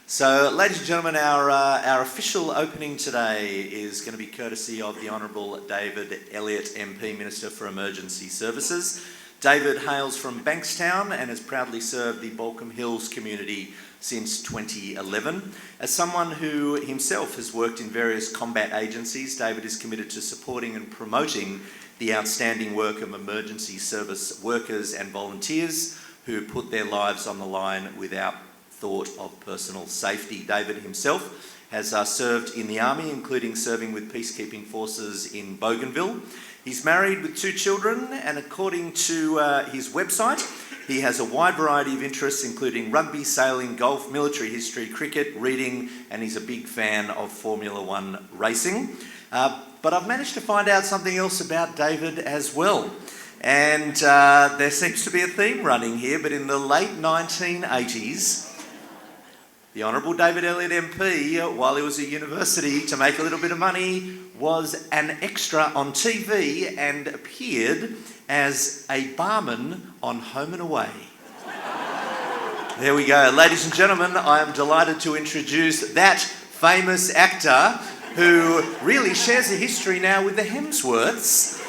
So, ladies and gentlemen, our official opening today is going to be courtesy of the Honourable David Elliott Mp, Minister for Emergency Services. David hails from Bankstown and has proudly served the Balcombe Hills community since 2011. As someone who himself has worked in various combat agencies, David is committed to supporting and promoting the outstanding work of emergency service workers and volunteers who put their lives on the line without thought of personal safety. David himself has served in the Army, including serving with peacekeeping forces in Bougainville. He's married with 2 children, and according to his website, he has a wide variety of interests, including rugby, sailing, golf, military history, cricket, reading, and he's a big fan of Formula One racing. But I've managed to find out something else about David as well. And there seems to be a theme running here, but in the late 1980s, the Honourable David Elliott Mp, while he was at university to make a little bit of money, was an extra on TV and appeared as a barman on Home and Away. There we go. Ladies and gentlemen, I am delighted to introduce that famous actor who really shares a history now with the Hemsworths.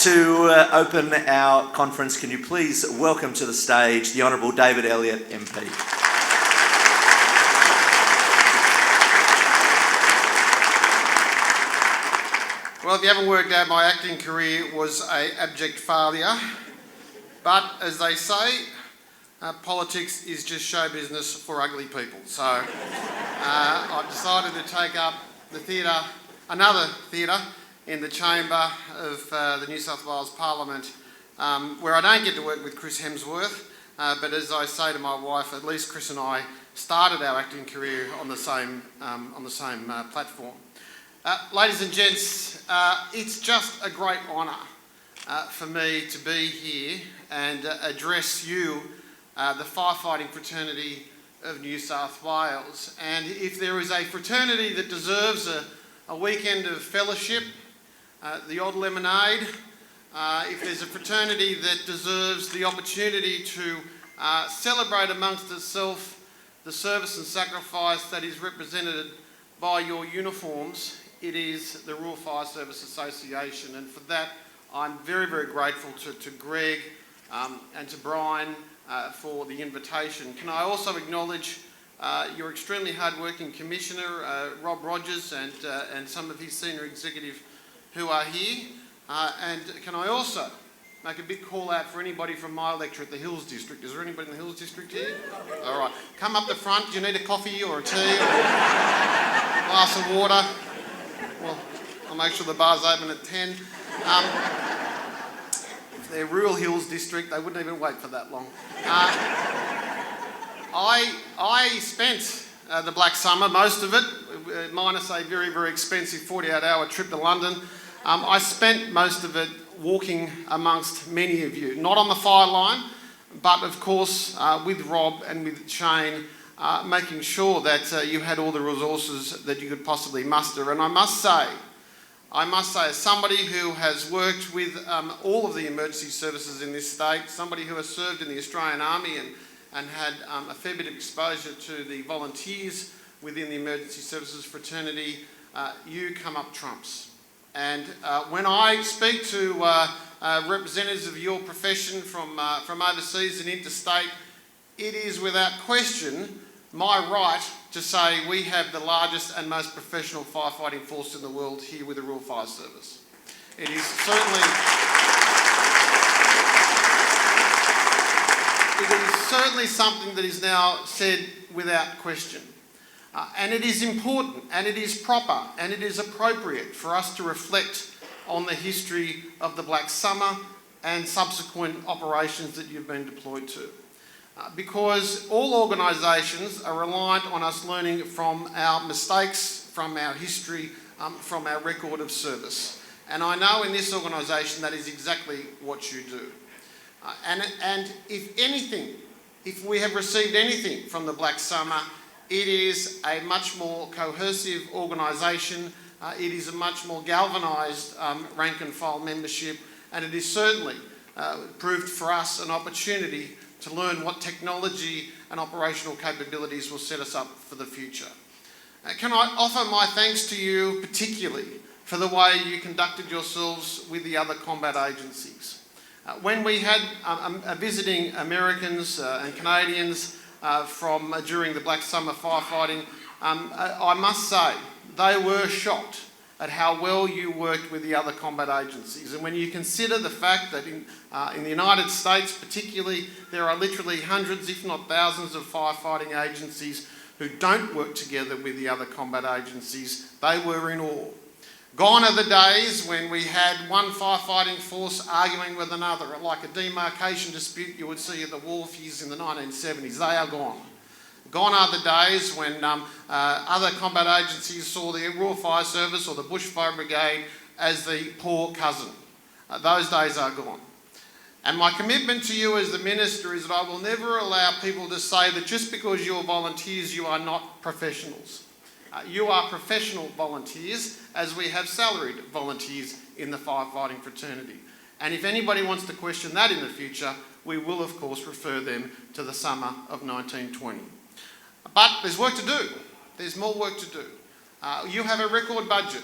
To open our conference, can you please welcome to the stage the Honourable David Elliott Mp. Well, if you haven't worked out, my acting career was an abject failure. But as they say, politics is just show business for ugly people. So I've decided to take up the theatre, another theatre, in the chamber of the New South Wales Parliament, where I don't get to work with Chris Hemsworth, but as I say to my wife, at least Chris and I started our acting career on the same platform. Ladies and gents, it's just a great honour for me to be here and address you, the firefighting fraternity of New South Wales. And if there is a fraternity that deserves a weekend of fellowship, the odd lemonade, if there's a fraternity that deserves the opportunity to celebrate amongst itself the service and sacrifice that is represented by your uniforms, it is the Rural Fire Service Association, and for that I'm very, very grateful to Greg and to Brian for the invitation. Can I also acknowledge your extremely hard-working Commissioner, Rob Rogers, and some of his senior executive who are here. And can I also make a big call out for anybody from my electorate, the Hills District. Is there anybody in the Hills District here? All right. Come up the front. Do you need a coffee or a tea or a glass of water? Well, I'll make sure the bar's open at 10. If they're rural Hills District, they wouldn't even wait for that long. I spent the Black Summer, most of it, minus a very, very expensive 48-hour trip to London. I spent most of it walking amongst many of you, not on the fire line, but of course with Rob and with Shane, making sure that you had all the resources that you could possibly muster. And I must say, as somebody who has worked with all of the emergency services in this state, somebody who has served in the Australian Army and had a fair bit of exposure to the volunteers within the emergency services fraternity, you come up trumps. And when I speak to representatives of your profession from overseas and interstate, it is without question my right to say we have the largest and most professional firefighting force in the world here with the Rural Fire Service. It is certainly something that is now said without question. And it is important, and it is proper, and it is appropriate for us to reflect on the history of the Black Summer and subsequent operations that you've been deployed to. Because all organisations are reliant on us learning from our mistakes, from our history, from our record of service. And I know in this organisation that is exactly what you do. And if we have received anything from the Black Summer, it is a much more cohesive organisation, it is a much more galvanised rank and file membership, and it is certainly proved for us an opportunity to learn what technology and operational capabilities will set us up for the future. Can I offer my thanks to you particularly for the way you conducted yourselves with the other combat agencies. When we had visiting Americans and Canadians during the Black Summer firefighting, I must say they were shocked at how well you worked with the other combat agencies. And when you consider the fact that in the United States particularly, there are literally hundreds, if not thousands, of firefighting agencies who don't work together with the other combat agencies, they were in awe. Gone are the days when we had one firefighting force arguing with another, like a demarcation dispute you would see at the wharfies in the 1970s. They are gone. Gone are the days when other combat agencies saw the Royal Fire Service or the Bushfire Brigade as the poor cousin. Those days are gone. And my commitment to you as the Minister is that I will never allow people to say that just because you're volunteers, you are not professionals. You are professional volunteers, as we have salaried volunteers in the firefighting fraternity. And if anybody wants to question that in the future, we will of course refer them to the summer of 1920. But there's work to do. There's more work to do. You have a record budget.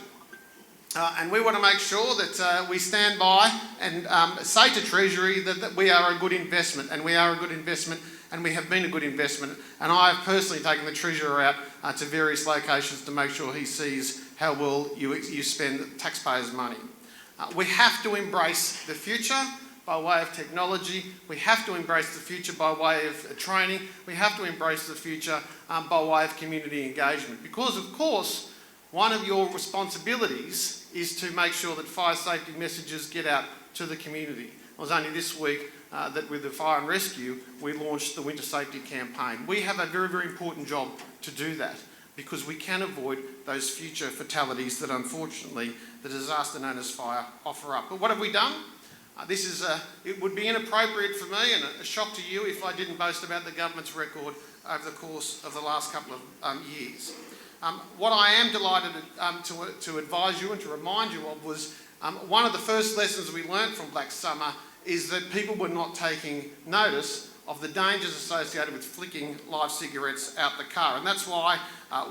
And we want to make sure that we stand by and say to Treasury that we are a good investment, and we are a good investment, and we have been a good investment. And I have personally taken the Treasurer out to various locations to make sure he sees how well you spend taxpayers' money. We have to embrace the future by way of technology. We have to embrace the future by way of training. We have to embrace the future by way of community engagement. Because, of course, one of your responsibilities is to make sure that fire safety messages get out to the community. It was only this week that with the Fire and Rescue, we launched the Winter Safety Campaign. We have a very, very important job to do that because we can avoid those future fatalities that unfortunately the disaster known as fire offer up. But what have we done? It would be inappropriate for me and a shock to you if I didn't boast about the government's record over the course of the last couple of years. What I am delighted to advise you and to remind you of was one of the first lessons we learnt from Black Summer is that people were not taking notice of the dangers associated with flicking live cigarettes out the car. And that's why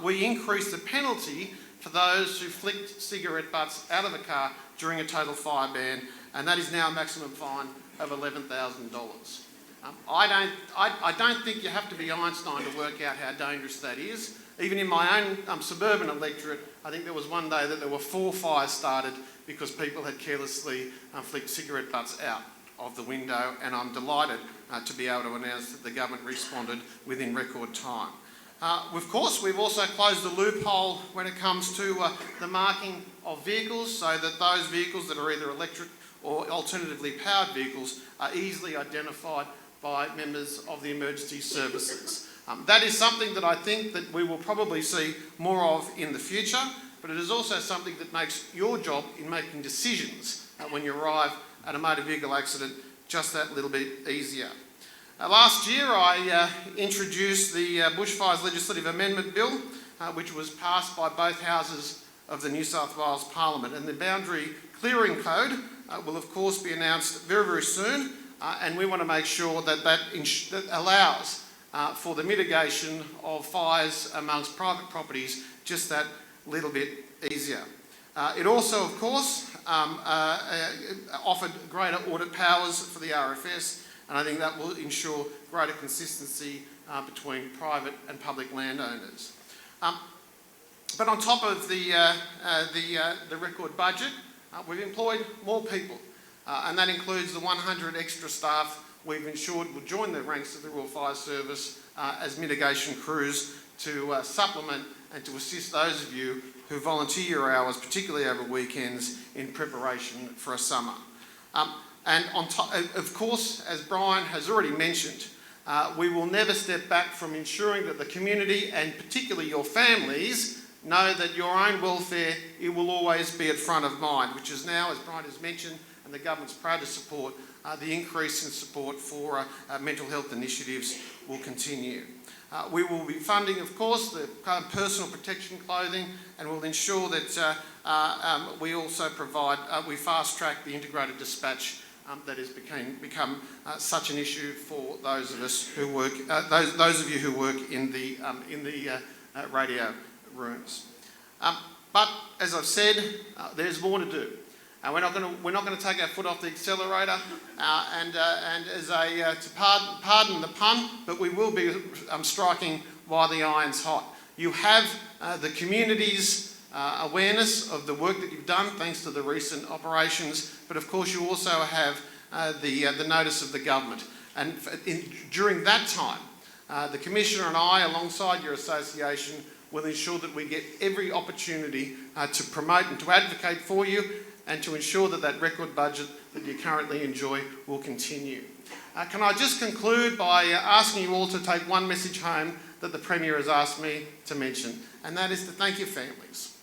we increased the penalty for those who flicked cigarette butts out of a car during a total fire ban, and that is now a maximum fine of $11,000. I don't think you have to be Einstein to work out how dangerous that is. Even in my own suburban electorate, I think there was one day that there were 4 fires started because people had carelessly flicked cigarette butts out of the window, and I'm delighted to be able to announce that the government responded within record time. Of course, we've also closed the loophole when it comes to the marking of vehicles, so that those vehicles that are either electric or alternatively powered vehicles are easily identified by members of the emergency services. That is something that I think that we will probably see more of in the future, but it is also something that makes your job in making decisions when you arrive at a motor vehicle accident just that little bit easier. Last year I introduced the Bushfires Legislative Amendment Bill, which was passed by both houses of the New South Wales Parliament, and the Boundary Clearing Code will of course be announced very, very soon, and we want to make sure that that allows for the mitigation of fires amongst private properties just that little bit easier. It also, of course, offered greater audit powers for the RFS, and I think that will ensure greater consistency between private and public landowners. But on top of the record budget, we've employed more people, and that includes the 100 extra staff we've ensured will join the ranks of the Royal Fire Service as mitigation crews to supplement and to assist those of you who volunteer your hours, particularly over weekends, in preparation for a summer. And on top, of course, as Brian has already mentioned, we will never step back from ensuring that the community, and particularly your families, know that your own welfare, it will always be at front of mind, which is now, as Brian has mentioned, and the government's proud to support, the increase in support for mental health initiatives will continue. We will be funding, of course, the personal protection clothing, and we'll ensure that we also provide, we fast track the integrated dispatch that has become such an issue for those of us who work, those of you who work in the radio rooms. But as I've said, there's more to do. We're not going to take our foot off the accelerator, and as to pardon the pun, but we will be striking while the iron's hot. You have the community's awareness of the work that you've done, thanks to the recent operations, but of course you also have the notice of the government. And during that time, the Commissioner and I, alongside your association, will ensure that we get every opportunity to promote and to advocate for you, and to ensure that that record budget that you currently enjoy will continue. Can I just conclude by asking you all to take one message home that the Premier has asked me to mention, and that is to thank your families.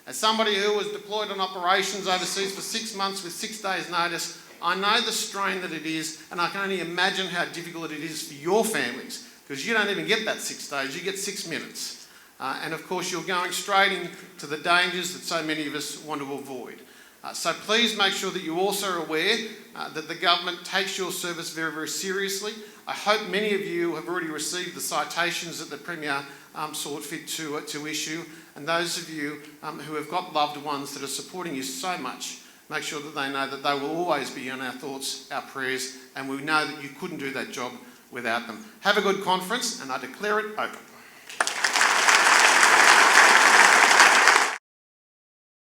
As somebody who was deployed on operations overseas for 6 months with 6 days' notice, I know the strain that it is, and I can only imagine how difficult it is for your families, because you don't even get that 6 days, you get 6 minutes. And of course you're going straight into the dangers that so many of us want to avoid. So please make sure that you also are aware that the government takes your service very, very seriously. I hope many of you have already received the citations that the Premier saw fit to issue, and those of you who have got loved ones that are supporting you so much, make sure that they know that they will always be in our thoughts, our prayers, and we know that you couldn't do that job without them. Have a good conference, and I declare it open.